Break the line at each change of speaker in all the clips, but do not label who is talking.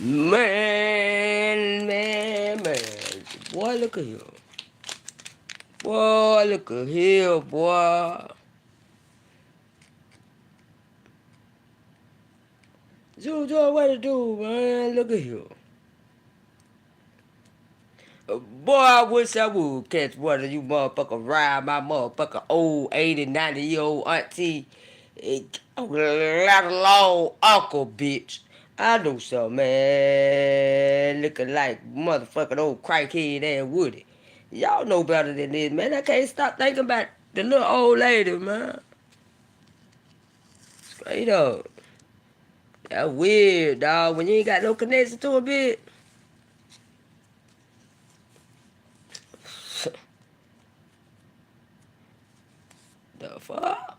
Man. Boy, look at here. Boy, look at here, boy. Jojo, what to do, man? Look at here. Boy, I wish I would catch one of you motherfuckers ride my motherfucking old 80, 90-year-old auntie. Let alone uncle, bitch. I know something, man. Looking like motherfucking old crackhead ass Woody. Y'all know better than this, man. I can't stop thinking about the little old lady, man. Straight up. That's weird, dog. When you ain't got no connection to a bitch. The fuck?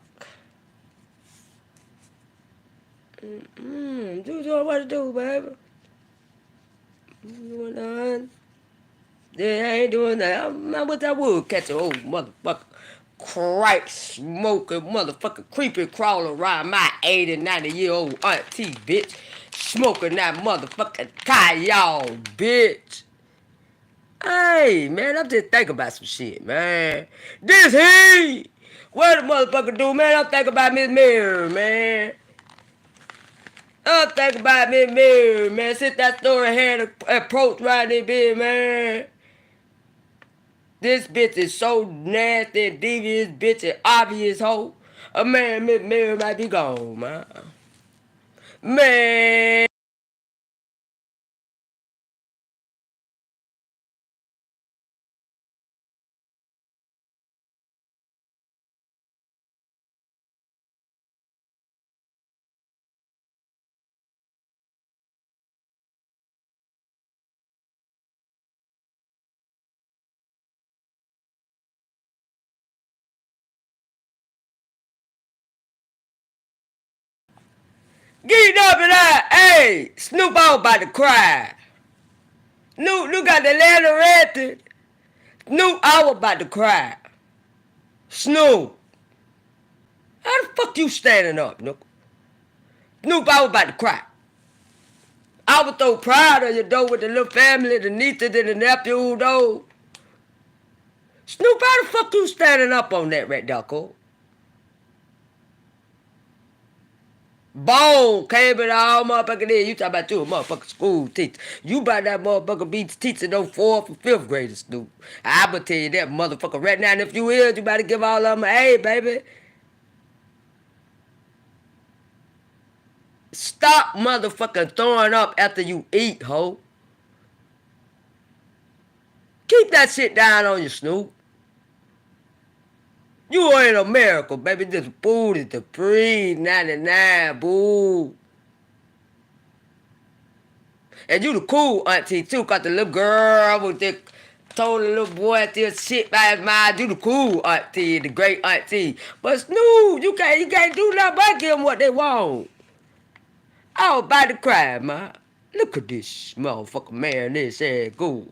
Do what to do, baby. Doing nothing. They ain't doing that. Man, what I would catch an old motherfucker crack smoking motherfucker creeping crawling around my 80, 90-year-old auntie, bitch. Smoking that motherfucking y'all, bitch. Hey, man, I'm just thinking about some shit, man. This heat. What the motherfucker do, man? I'm thinking about Miss Mirror, man. I'm thinking about Miss Mirror, man. Since that story had an approach right there, bitch, man. This bitch is so nasty and devious, bitch, and obvious hoe. A man, Miss Mirror might be gone, man. Man. Get up and out. Hey, Snoop out about to cry. Snoop got the letter ready. Snoop out about to cry. Snoop. How the fuck you standing up, Snoop? Snoop out about to cry. I was so proud of you, though, with the little family, the nieces and the nephew, though. Snoop, how the fuck you standing up on that red ducko? Bone came in all motherfucking there. You talking about you a motherfucking school teacher. You about that motherfucker be teaching those 4th and 5th graders, Snoop. I'ma tell you that motherfucker right now, and if you is, you better give all of them an A, baby. Stop motherfucking throwing up after you eat, ho. Keep that shit down on you, Snoop. You ain't America, baby. This food is the free 99, boo. And you the cool auntie, too. Got the little girl with the told the little boy this shit by his mind. You the cool auntie, the great auntie. But Snoop, you can't do nothing but give them what they want. I was about to cry, man. Look at this motherfucker man, this ass cool.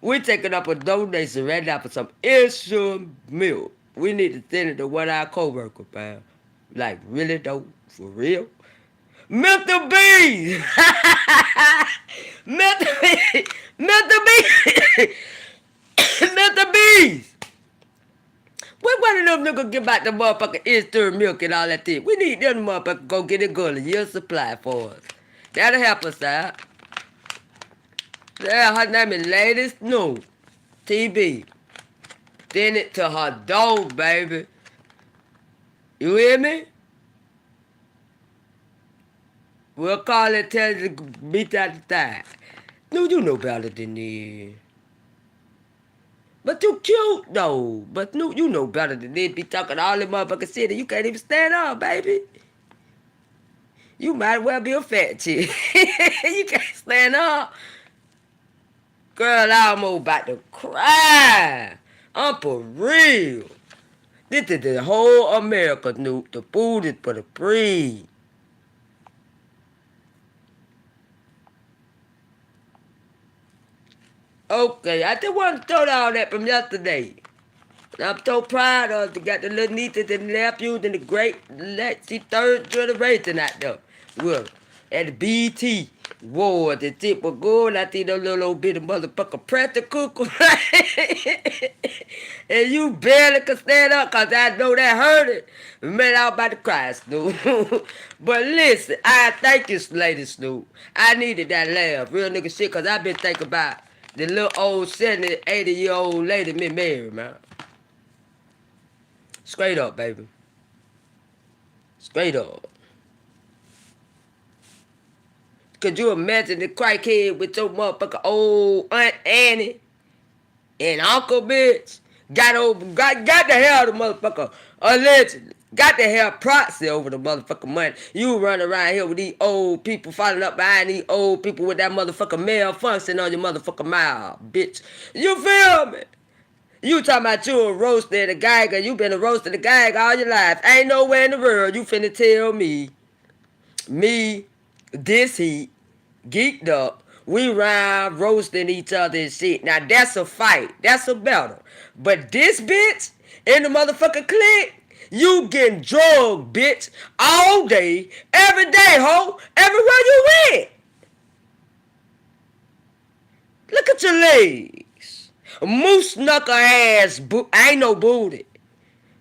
We taking up a donation right now for some instant milk. We need to send it to one of our co-workers, pal. Like, really, though? For real? Mental bees! Mental bees! Mental bees! Mental bees! When one of them niggas get back the motherfucking instant milk and all that shit, we need them motherfuckers go get it good, a year's supply for us. That'll help us out. Yeah, her name is Lady Snoop. TB. Send it to her door, baby. You hear me? We'll call it, tell you to meet at the time. No, you know better than this. But you cute, though. But no, you know better than this. Be talking all the motherfucking city. You can't even stand up, baby. You might well be a fat chick. You can't stand up. Girl, I'm about to cry. I'm for real. This is the whole America, Snoop. The food is for the free. Okay, I just want to throw all that from yesterday. I'm so proud of it. Got the little nieces and nephews and the great, third generation out there. Well, at the BT. Whoa, the tip of gold, I think a little bit of motherfucker pressure cooker, right? And you barely could stand up because I know that hurt it. Man, I was about to cry, Snoop. But listen, I thank you, Lady Snoop. I needed that laugh, real nigga shit, because I been thinking about the little old 70, 80-year-old lady, me Mary, man. Straight up, baby. Straight up. Could you imagine the crackhead with your motherfucking old Aunt Annie and Uncle bitch? Got the hell the motherfucker allegedly. Got the hell proxy over the motherfucking money. You run around here with these old people following up behind these old people with that motherfucking malfunction on your motherfucking mouth, bitch. You feel me? You talking about you a roaster and a geiger. You been a roaster and a geiger all your life. Ain't nowhere in the world you finna tell me, this heat, geeked up, we round roasting each other and shit. Now that's a fight. That's a battle. But this bitch in the motherfucking clique, you getting drugged, bitch, all day, every day, ho, everywhere you went. Look at your legs. Moose knuckle ass, ain't no booty.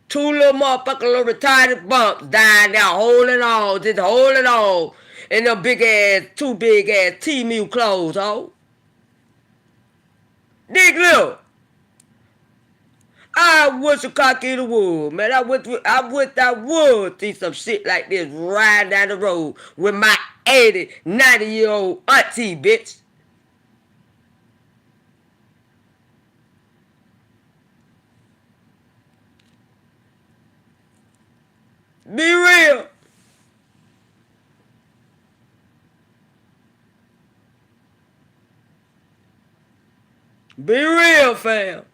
Two little motherfucking little retarded bumps down there holding on, just holding on. And them big ass, two big ass T-Mew clothes, ho. Dig little. I wish a cock in the wood, man. I wish I would see some shit like this riding down the road with my 80, 90-year-old auntie, bitch. Be real. Be real, fam.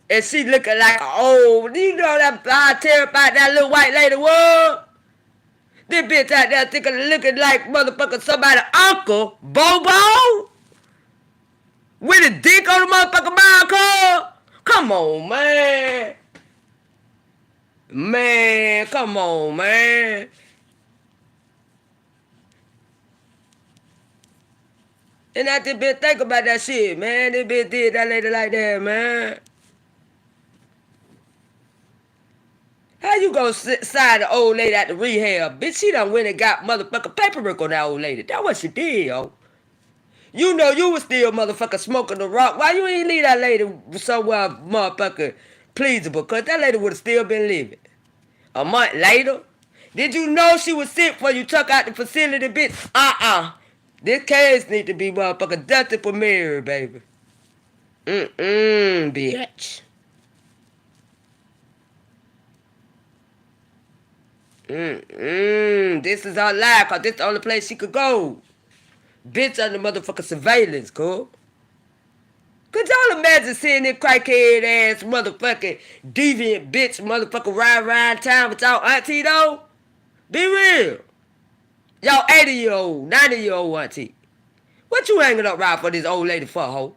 And she looking like old. You know that I terrified that little white lady was? This bitch out there looking like motherfucking somebody uncle, Bobo? With a dick on the motherfucking mouth car? Come on, man. Man, come on, man. And I just been thinking about that shit, man. This bitch did that lady like that, man. How you gonna sign the old lady at the rehab? Bitch, she done went and got motherfucking paperwork on that old lady. That's what she did, yo. You know you was still motherfucking smoking the rock. Why you ain't leave that lady somewhere motherfucking pleasable? Because that lady would have still been living. A month later, did you know she was sick before you took out the facility, bitch? This case need to be motherfucking dusted for Mary, baby. Bitch. This is her life, cause this the only place she could go. Bitch under motherfucking surveillance, cool? Could y'all imagine seeing this crackhead ass motherfucking deviant bitch motherfucker ride around town with y'all auntie though? Be real. Y'all 80-year-old, 90-year-old auntie. What you hanging up right for this old lady for, ho?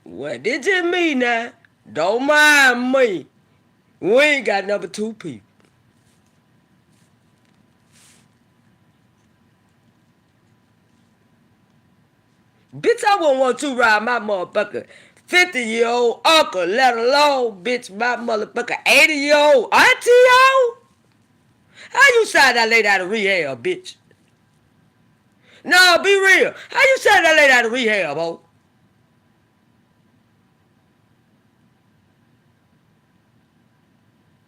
What did you mean now? Don't mind me. We ain't got number two people. Bitch, I wouldn't want to ride my motherfucker 50-year-old uncle, let alone, bitch, my motherfucker 80-year-old auntie, yo? How you sign that lady out of rehab, bitch? No, be real. How you sign that lady out of rehab, ho?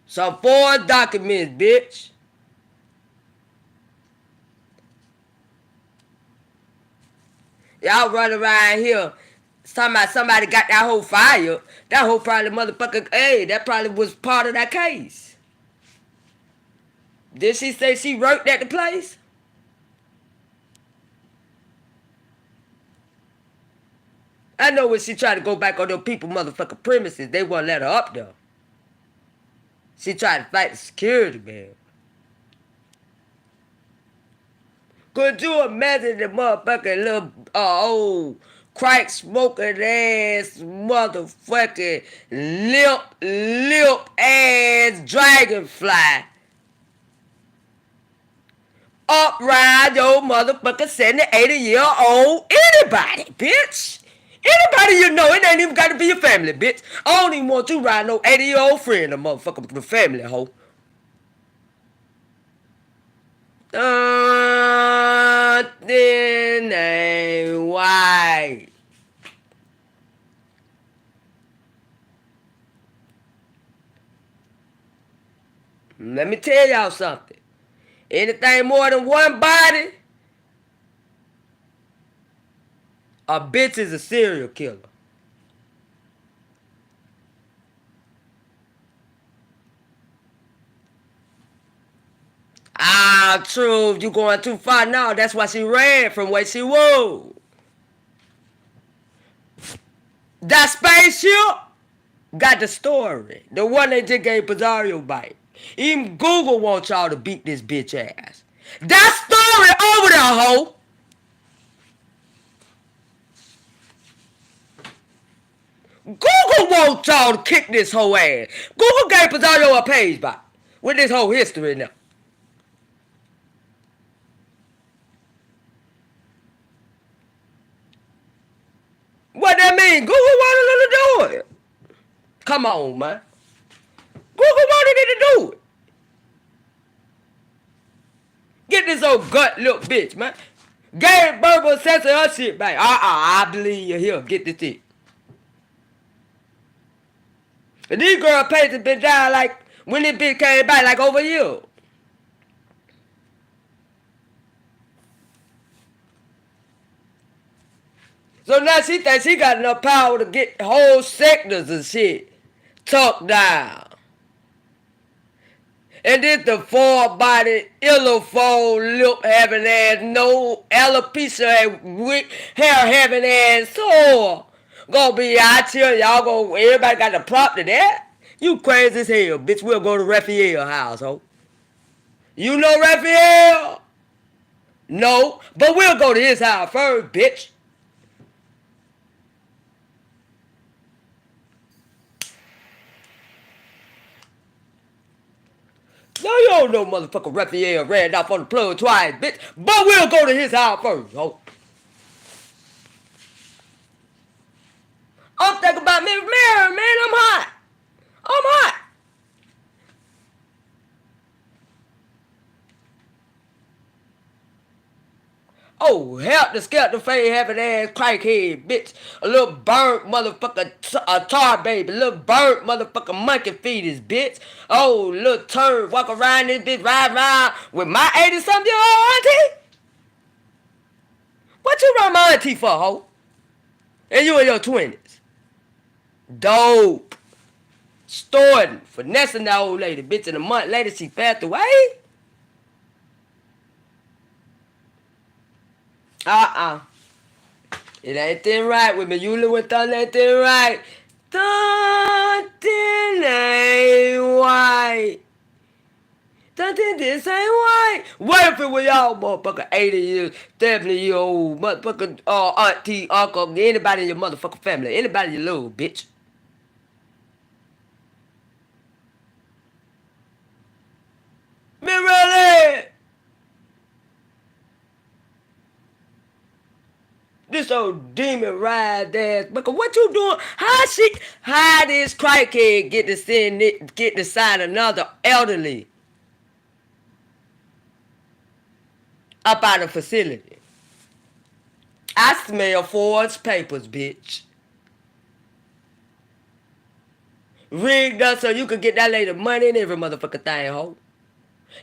Some foreign documents, bitch. Y'all run around here somebody got that whole fire. That whole probably motherfucking, hey, that probably was part of that case. Did she say she worked at the place? I know when she tried to go back on them people motherfucking premises, they won't let her up there. She tried to fight the security man. Could you imagine the motherfucking little old crack smoking ass motherfucking lip ass dragonfly. Up ride your motherfucking 70, 80-year-old anybody, bitch. Anybody you know, it ain't even got to be your family, bitch. I don't even want you riding no 80-year-old friend, a motherfucking family, hoe. Nothing ain't white. Let me tell y'all something. Anything more than one body, a bitch is a serial killer. Ah, true. You going too far now. That's why she ran from where she was. That spaceship got the story. The one they just gave Pizarro bite. Even Google wants y'all to beat this bitch ass. That story over there, hoe. Google wants y'all to kick this whole ass. Google gave Pizarro a page back with this whole history now. What that mean? Google wanted her to do it. Come on, man. Google wanted it to do it. Get this old gut little bitch, man. Gave Burble censor her shit back. I believe you here. Get this shit. And these girl pages been down like when this bitch came back like over a year. So now she thinks she got enough power to get whole sectors of shit tucked down. And this the four-body, illophone, lip having ass, no alopecia, hair having ass, so gonna be out here, y'all go, everybody got the prop to that? You crazy as hell, bitch. We'll go to Raphael house, ho. You know Raphael? No, but we'll go to his house first, bitch. No, you don't know motherfucker Raphael ran off on the plug twice, bitch. But we'll go to his house first, ho. I'm thinking about Miss Mary, man. I'm hot. I'm hot. Oh, help the skelter face having ass crackhead, bitch. A little burnt motherfucker, a tar baby. A little burnt motherfucker monkey fetus, bitch. Oh, little turd walk around this bitch, ride around with my 80-something-year-old auntie? What you run my auntie for, ho? And you in your 20s. Dope. Starting, finessing that old lady, bitch. And a month later, she passed away? It ain't thing right with me. You live with that ain't thing right. Something ain't right. Something this ain't right. What if it was y'all motherfucker 80 years, 70-year-old motherfucker auntie, uncle, anybody in your motherfucking family, anybody you love, bitch. Me really? This old demon ride ass bucker. What you doing? How this crackhead get to sign another elderly up out of facility? I smell forged papers, bitch. Rigged up so you could get that lady money and every motherfucking thing, ho.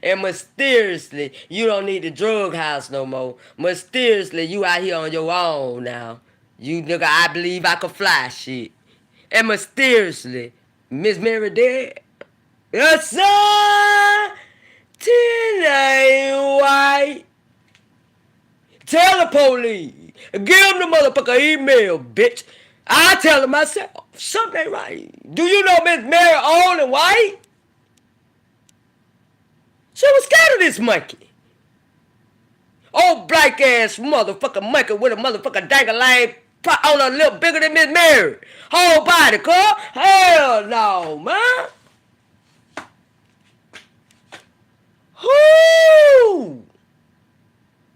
And mysteriously, you don't need the drug house no more. Mysteriously, you out here on your own now. You nigga, I believe I can fly shit. And mysteriously, Miss Mary dead. Yes, sir. Ain't white. Tell the police. Give them the motherfucker email, bitch. I tell them myself. Something ain't right. Do you know Miss Mary old and white? She was scared of this monkey. Old black ass motherfucker monkey with a motherfucker dangling On a little bigger than Miss Mary. Whole body, cuz. Hell no, man. Whoo!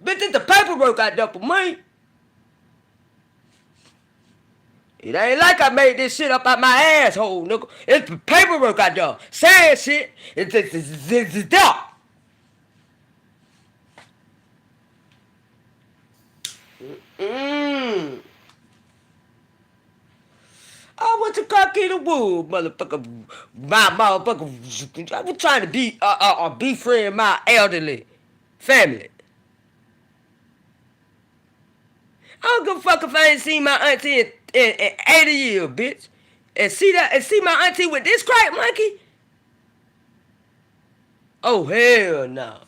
Bitch, it's the paperwork out there for me. It ain't like I made this shit up out my asshole, nigga. It's the paperwork out there. Saying shit. It's there. Mmm. I went to Cocky the Wood, motherfucker. My motherfucker. I was trying to befriend my elderly family. I don't give a fuck if I ain't seen my auntie in 80 years, bitch. And see my auntie with this crack monkey? Oh, hell no.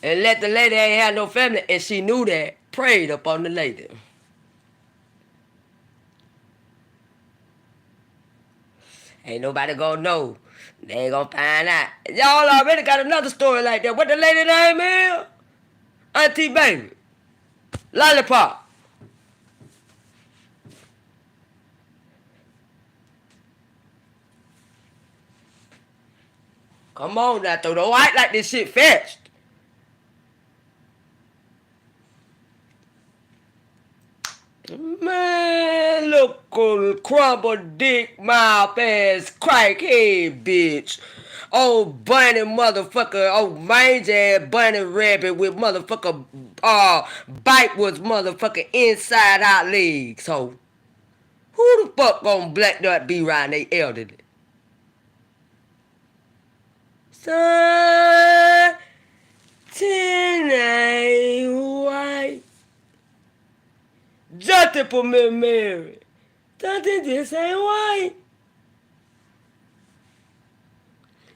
And let the lady ain't had no family, and she knew that. Prayed up on the lady. Ain't nobody gonna know. They ain't gonna find out. Y'all already got another story like that. What the lady name is? Auntie Baby. Lollipop. Come on now, though. Don't act like this shit fetched. Man, look old crumble dick mouth ass crackhead bitch. Old bunny motherfucker, old mangy ass bunny rabbit with motherfucker bite was motherfucker inside out legs. So who the fuck gonna black that be around they elderly? Son, ain't white. Justice for Miss Mary. Something this ain't white.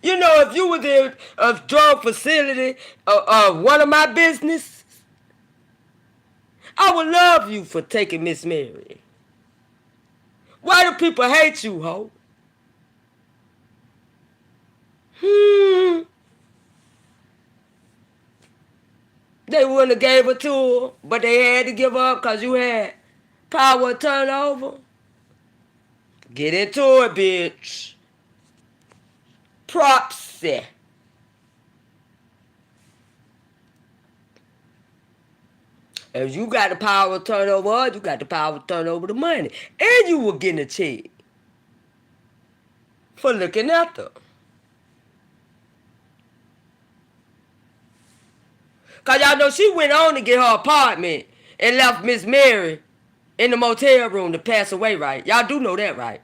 You know, if you was in a drug facility, one of my business, I would love you for taking Miss Mary. Why do people hate you, ho? They wouldn't have gave her to her, but they had to give up because you had power turnover. Get into it, bitch. Propsy. If you got the power to turn over her, you got the power to turn over the money. And you were getting a check for looking after her. Because y'all know she went on to get her apartment and left Miss Mary in the motel room to pass away, right? Y'all do know that, right?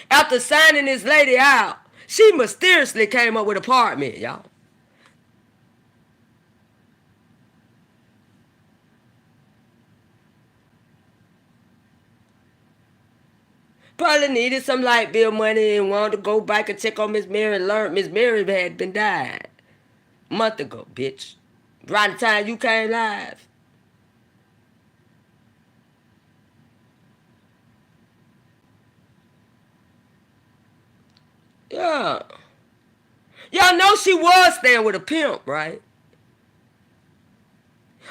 After signing this lady out, she mysteriously came up with an apartment, y'all. Probably needed some light bill money and wanted to go back and check on Miss Mary and learn Miss Mary had been died a month ago, bitch. Around the time you came live. Yeah. Y'all know she was staying with a pimp, right?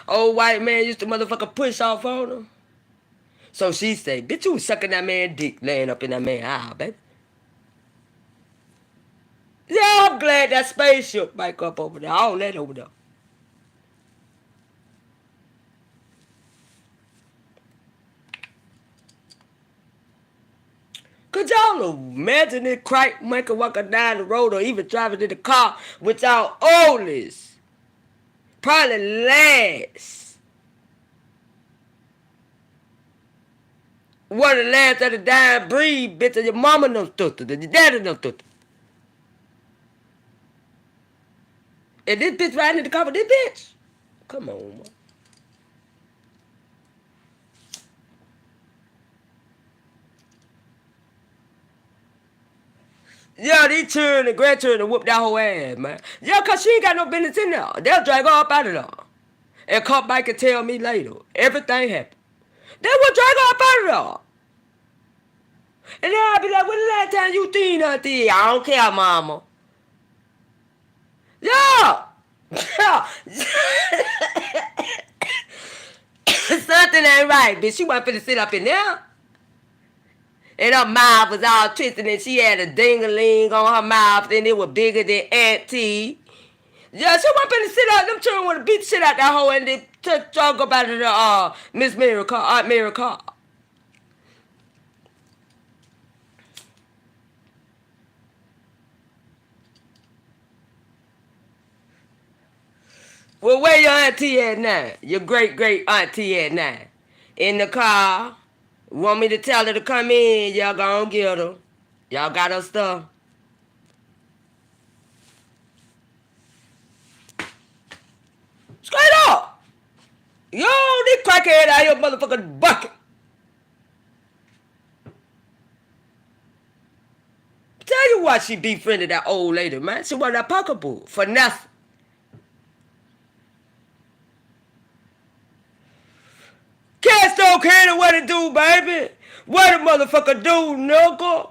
Old white man used to motherfucker push off on her. So she say, bitch, you was sucking that man dick laying up in that man aisle, baby. Yeah, I'm glad that spaceship back up over there. All that over there. Could y'all imagine this crack maker walking down the road or even driving in the car with y'all oldest? Probably last. One of the last of the dying breed, bitch, of your mama no stutter, your daddy no stutter. And this bitch riding in the car with this bitch? Come on, man. Yeah, these children and grandchildren whoop that whole ass, man. Yeah, cause she ain't got no business in there. They'll drag her up out of there. And come back and tell me later. Everything happened. They will drag her up out of there. And then I'll be like, when the last time you seen her? I don't care, mama. Yeah. right, bitch. She wasn't finna sit up in there. And her mouth was all twisted, and she had a ding-a-ling on her mouth, and it was bigger than Auntie. Yeah, she wasn't finna sit out. Them children want to beat the shit out that hoe, and then talk about the Miss Mary Carr, Aunt Mary Carr. Well, where your auntie at now? Your great auntie at now? In the car. Want me to tell her to come in? Y'all gonna get her. Y'all got her stuff. Straight up. Yo, this crackhead out here motherfucking bucket. Tell you why she befriended that old lady, man. She wanted that pocketbook for nothing. Cats don't care what it do, baby. What a motherfucker do, nigga?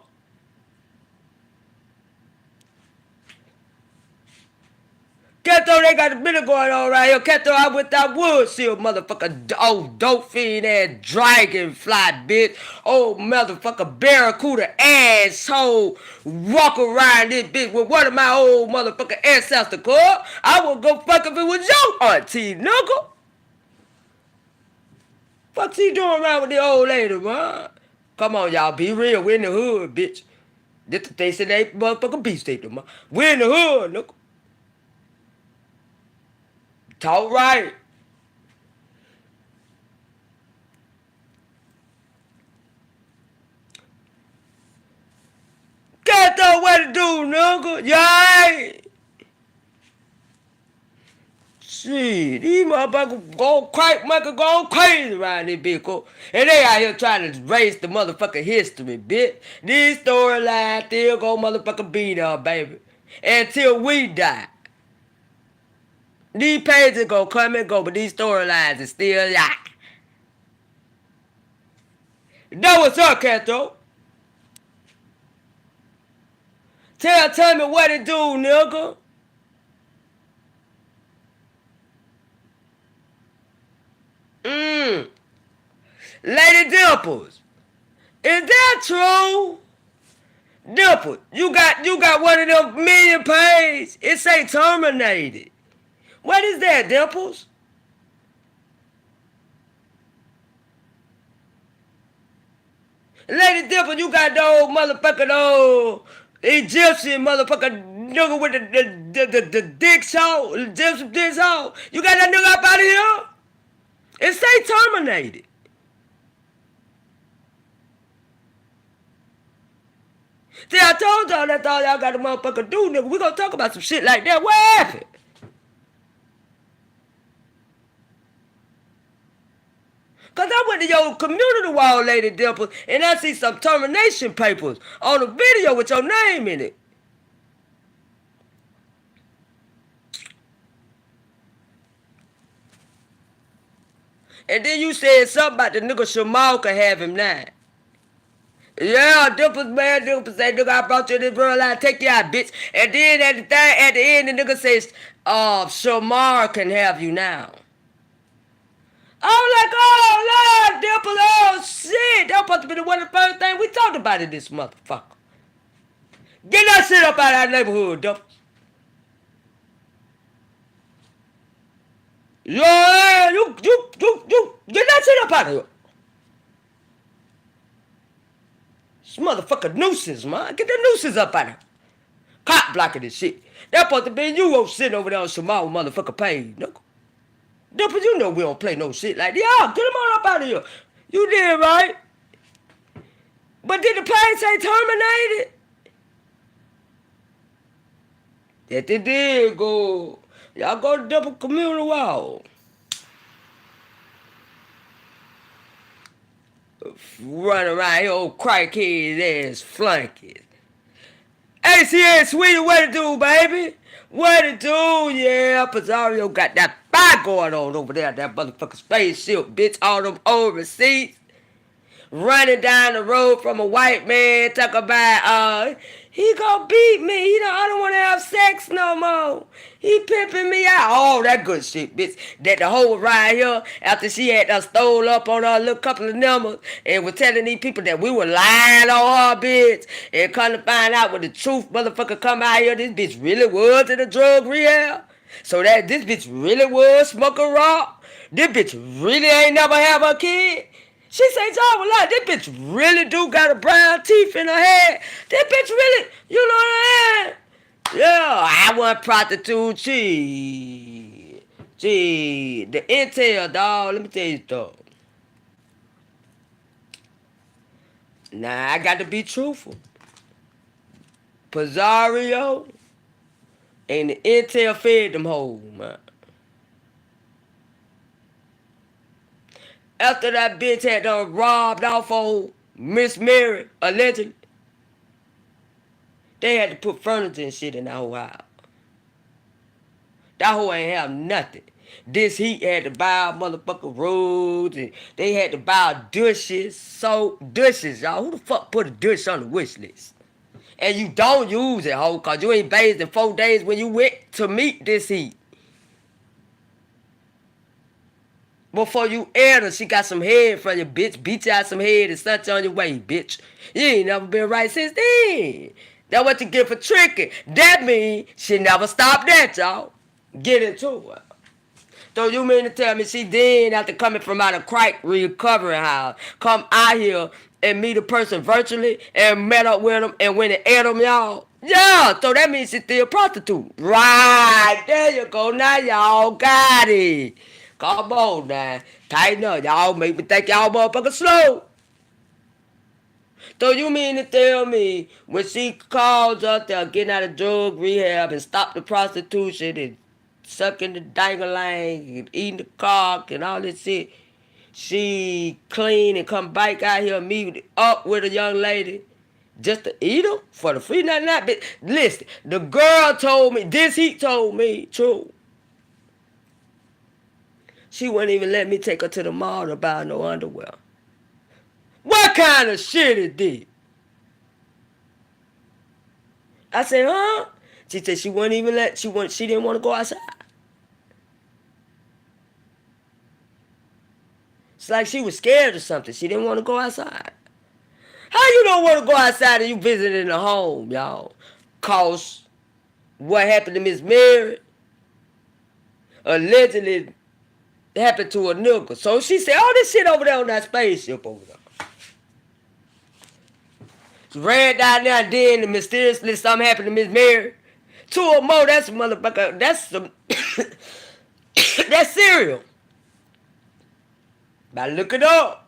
Keto, they got a minute going on right here. Keto, I with that wood seal, motherfucker. Oh, dope fiend ass dragonfly, bitch. Oh, motherfucker, barracuda asshole. Walk around this bitch with one of my old motherfucking ancestors, cuz. I would go fuck if it was your auntie, nigga. Fuck she doing around with the old lady, man? Come on, y'all, be real. We in the hood, bitch. This the thing that ain't motherfucking beef steak, man. We in the hood, nigga. Talk right. Can't know what to do, nigga. Yeah. Shit, these motherfuckers going crazy around this bitch. And they out here trying to erase the motherfucking history, bitch. These storylines still go motherfucking be there, baby. Until we die. These pages gonna come and go, but these storylines is still alive. That what's up, Kato? Tell me what it do, nigga. Lady Dimples. Is that true? Dimples, you got one of them million pages. It say terminated. What is that, Dimples? Lady Dimple, you got the old motherfucking old Egyptian motherfucking nigga with the dick show, Egyptian dick show. You got that nigga up out of here? It say terminated. See, I told y'all that's all y'all got to motherfucker do, nigga. We gonna talk about some shit like that. What happened? Cause I went to your community wall, Lady Dimple, and I see some termination papers on a video with your name in it. And then you said something about the nigga Shamal could have him now. Yeah, Dimples, man, Dimples say, nigga, I brought you this world line, take you out, bitch. And then at the end, the nigga says, Shamar can have you now. I'm like, oh, Lord, Dimples, oh, shit. That supposed to be one of the first things we talked about in this motherfucker. Get that shit up out of our neighborhood, Dimples. Yeah, you, get that shit up out of here. This motherfucker nuisance, man. Get the nuisance up out of here. Cop blocking this shit. That supposed to be you sitting over there on Shamal motherfucker page, nigga. Dimples, you know we don't play no shit like that. Yeah, get him on up out of here. You did right. But did the page say terminated? That they did go. Y'all go to Dimple community wall. Running around here, old crackhead ass flunkies. ACA sweetie, what it do, baby? What it do? Yeah, Pizarro got that fire going on over there, that motherfucking spaceship, bitch. All them old receipts. Running down the road from a white man, talk about, He gonna beat me. I don't want to have sex no more. He pimping me out. All that good shit, bitch. That the whole ride here, after she had stole up on her little couple of numbers and was telling these people that we were lying on her, bitch. And come to find out when the truth motherfucker come out here, this bitch really was in a drug rehab. So that this bitch really was smoking rock. This bitch really ain't never have a kid. She said, y'all was like, this bitch really do got a brown teeth in her head. This bitch really, you know what I mean? Yeah, I want prostitute. Gee, the intel, dog. Let me tell you something. Nah, I got to be truthful. Pizarro and the intel fed them hoes, man. After that bitch had done robbed off old Miss Mary, allegedly, they had to put furniture and shit in that whole house. That hoe ain't have nothing. This heat had to buy motherfucking roads, and they had to buy dishes, soap, dishes, y'all. Who the fuck put a dish on the wish list? And you don't use it, hoe, cause you ain't bathed in 4 days when you went to meet this heat. Before you enter, she got some head from you, bitch. Beat you out some head and sent you on your way, bitch. You ain't never been right since then. That's what you get for tricking. That means she never stopped that, y'all. Get into it. So you mean to tell me she then, after coming from out of crack recovery house, come out here and meet a person virtually and met up with them and went and ate them, y'all? Yeah, so that means she's still a prostitute. Right, there you go. Now y'all got it. Come on now. Tighten up. Y'all make me think y'all motherfuckers slow. So you mean to tell me when she calls up there getting out of drug rehab and stop the prostitution and sucking the dangling and eating the cock and all this shit, she clean and come back out here and meet up with a young lady just to eat her for the free nothing that bitch? Listen, the girl told me, this he told me, true. She wouldn't even let me take her to the mall to buy no underwear. What kind of shit is this? I said, huh? She said she wouldn't even let, she didn't want to go outside. It's like she was scared or something. She didn't want to go outside. How you don't want to go outside and you visiting a home, y'all? Cause what happened to Miss Mary allegedly happened to a nigga. So she said, all this shit over there on that spaceship over there. She ran down there and then mysteriously something happened to Miss Mary. 2 or more, that's a motherfucker. That's some that's serial. Better look it up.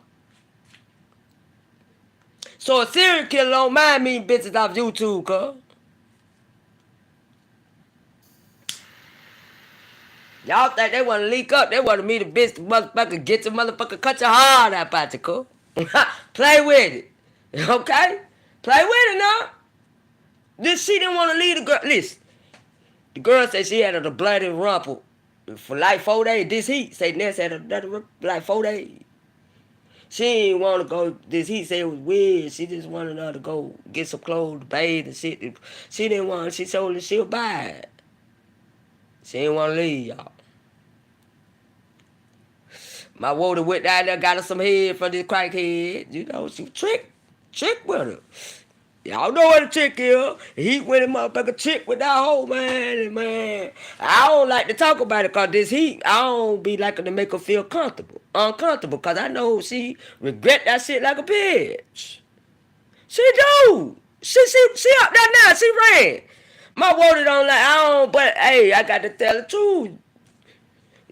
So a serial killer don't mind me bitches off YouTube, cuz. Y'all think they want to leak up. They want to meet a bitch, the motherfucker, get your motherfucker, cut your heart out about you, cuz. Play with it. Okay? Play with it now. This she didn't want to leave the girl. Listen, the girl said she had a bloody rumple for like 4 days. This heat say Ness had another like 4 days. She didn't want to go. This heat said it was weird. She just wanted her to go get some clothes, bathe and shit. She didn't want. She told her she'll buy it. She didn't want to leave, y'all. My woman went down there, got her some head from this crackhead. You know, she trick with her. Y'all know what a chick is. He went and motherfucker chick with that whole man. And man, I don't like to talk about it because this heat, I don't be liking to make her feel uncomfortable, because I know she regret that shit like a bitch. She do. She up there now. She ran. My woman don't like, I don't, but hey, I got to tell the truth.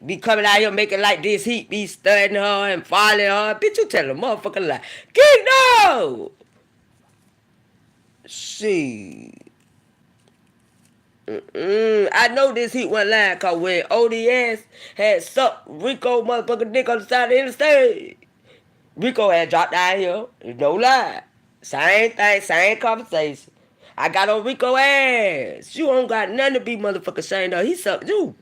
Be coming out here making like this heat, be studying her and following her. Bitch, you tell the motherfucker like, get no. See, I know this heat wasn't lying, because when ODS had sucked Rico motherfucking dick on the side of the interstate, Rico had dropped down here. No lie. Same thing, same conversation. I got on Rico ass. You don't got nothing to be motherfucking ashamed of. He sucked you.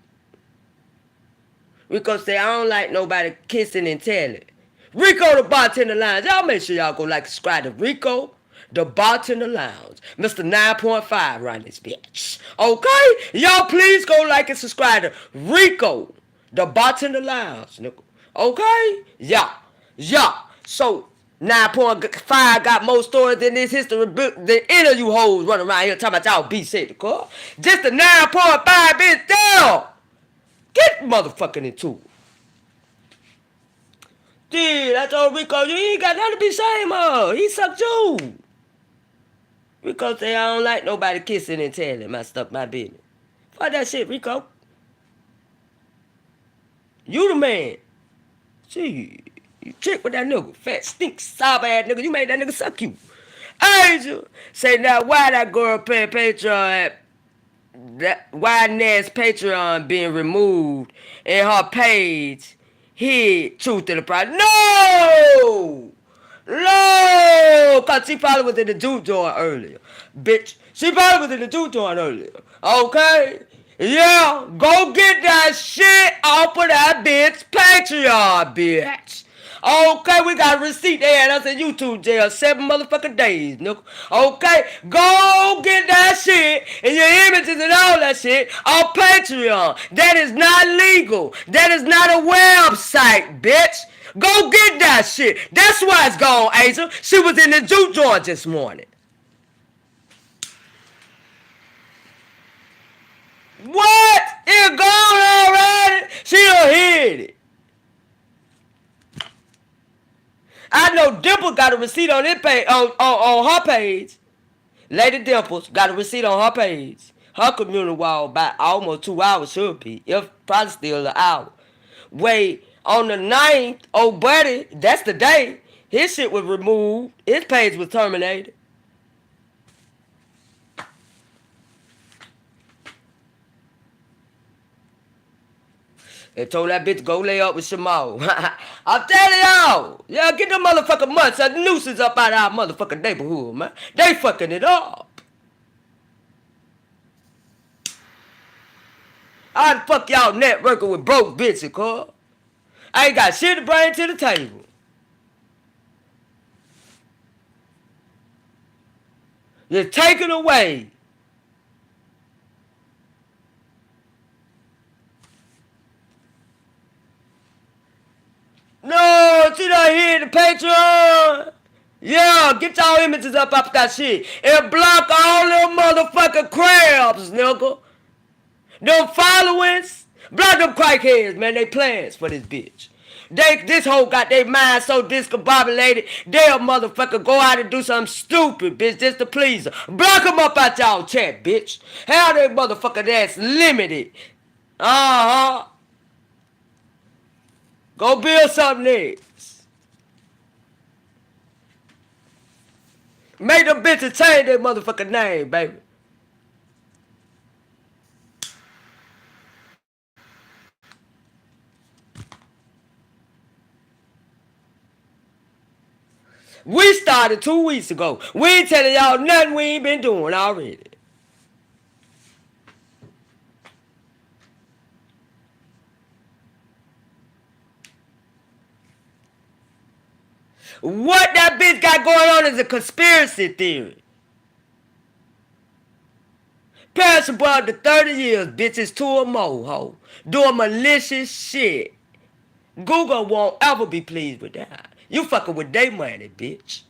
Rico said, I don't like nobody kissing and telling. Rico the bartender lines. Y'all make sure y'all go like subscribe to Rico. the bartender lounge. Mr. 9.5 around this bitch. Okay? Y'all please go like and subscribe to Rico, the bartender lounge, nigga. Okay? Yeah. Yeah. So 9.5 got more stories than this history book than any of you hoes running around here talking about y'all be said, cuz. Just the 9.5 bitch down. Get motherfucking into it. Dude, I told Rico, you ain't got nothing to be ashamed of. He sucked you. Rico say I don't like nobody kissing and telling my stuff, my business. Fuck that shit, Rico. You the man. See, you trick with that nigga. Fat, stink, sob ass nigga. You made that nigga suck you. Angel. Say now why that girl pay Patreon, why Ned's Patreon being removed and her page hid Truth Enterprise. No! No! Cause she probably was in the juke joint earlier. Bitch. She probably was in the juke joint earlier. Okay? Yeah, go get that shit off of that bitch Patreon, bitch. Okay, we got a receipt. They had us in YouTube jail 7 motherfucking days, nigga. Okay, go get that shit and your images and all that shit on Patreon. That is not legal. That is not a website, bitch. Go get that shit. That's why it's gone, Asia. She was in the juke joint this morning. What? It gone already? She done hid it. I know Dimple got a receipt on it page, on her page. Lady Dimples got a receipt on her page. Her community wall about almost 2 hours should be. If probably still an hour. Wait, on the 9th, old buddy, that's the day, his shit was removed. His page was terminated. They told that bitch go lay up with Shamal. I'm telling y'all. Yeah, get them motherfucking mutts and nooses up out of our motherfucking neighborhood, man. They fucking it up. I'd fuck y'all networking with broke bitches, cuz. I ain't got shit to bring to the table. You're taken away. No, she done hit the Patreon. Yeah, get y'all images up off that shit. And block all them motherfucking crabs, nigga. Them followings. Block them crackheads, man. They plans for this bitch. This hoe got their mind so discombobulated, they'll motherfucker go out and do something stupid, bitch, just to please her. Block them up out y'all chat, bitch. How they motherfucker that's limited. Uh-huh. Go build something next. Make them bitches change their motherfucking name, baby. We started 2 weeks ago. We ain't telling y'all nothing we ain't been doing already. What that bitch got going on is a conspiracy theory. Perishable up to 30 years, bitches, 2 or more, ho. Doing malicious shit. Google won't ever be pleased with that. You fucking with their money, bitch.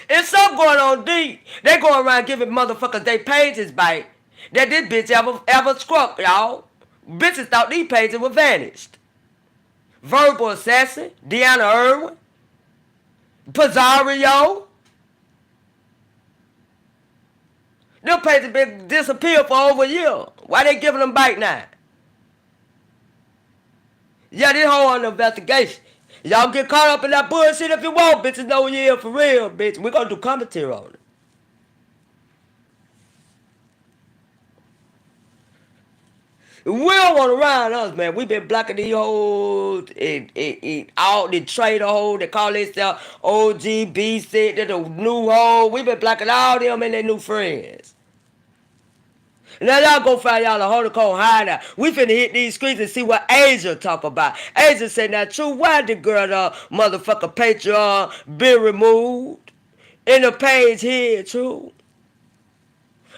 It's something going on deep. They going around giving motherfuckers their pages back that this bitch ever struck, y'all. Bitches thought these pages were vanished. Verbal Assassin, Deanna Irwin, Pizarro. Them pages been disappeared for over a year. Why they giving them back now? Yeah, this whole on investigation. Y'all get caught up in that bullshit if you want, bitches. Know you here for real, bitch. We gonna do commentary on it. We don't want around us, man. We been blocking these hoes and all the trader hoes that call themselves OGB, said they're the new hoes. We been blocking all them and their new friends. Now y'all go find y'all a Holocaust hideout. We finna hit these streets and see what Asia talk about. Asia said, now, True, why the girl, motherfucker Patreon been removed? In the page here, True.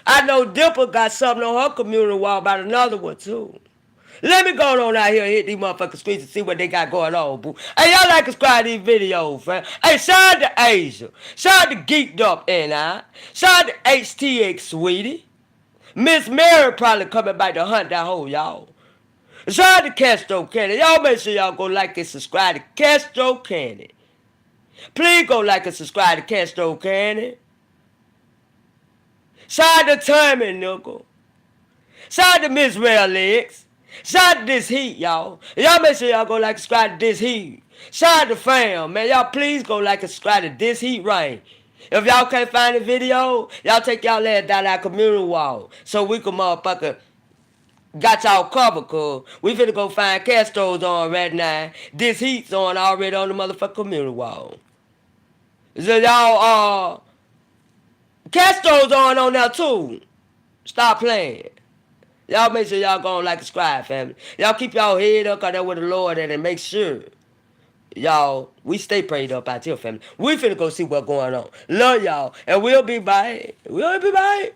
I know Dipper got something on her community wall about another one, too. Let me go on out here and hit these motherfucking streets and see what they got going on, boo. Hey, y'all like to subscribe to these videos, fam. Hey, shout out to Asia. Shout out to Geeked Up NI. Shout out to HTX, sweetie. Miss Mary probably coming back to hunt that hole, y'all. Shout out to Castro Candy. Y'all make sure y'all go like and subscribe to Castro Candy. Please go like and subscribe to Castro Candy. Shout out to Tommy Nickel. Shout out to Miss Real Legs. Shout out to This Heat, y'all. Y'all make sure y'all go like and subscribe to This Heat. Shout out to fam, man. Y'all please go like and subscribe to This Heat Rain. If y'all can't find the video, y'all take y'all ass down our community wall so we can motherfucker got y'all covered, cuz we finna go find Castro's on right now. This Heat's on already on the motherfucking community wall. So y'all, Castro's on there too. Stop playing. Y'all make sure y'all go on like and subscribe, family. Y'all keep y'all head up, cause that's where the Lord at, and make sure y'all, we stay prayed up out here, family. We finna go see what's going on. Love y'all, and we'll be back. We'll be back.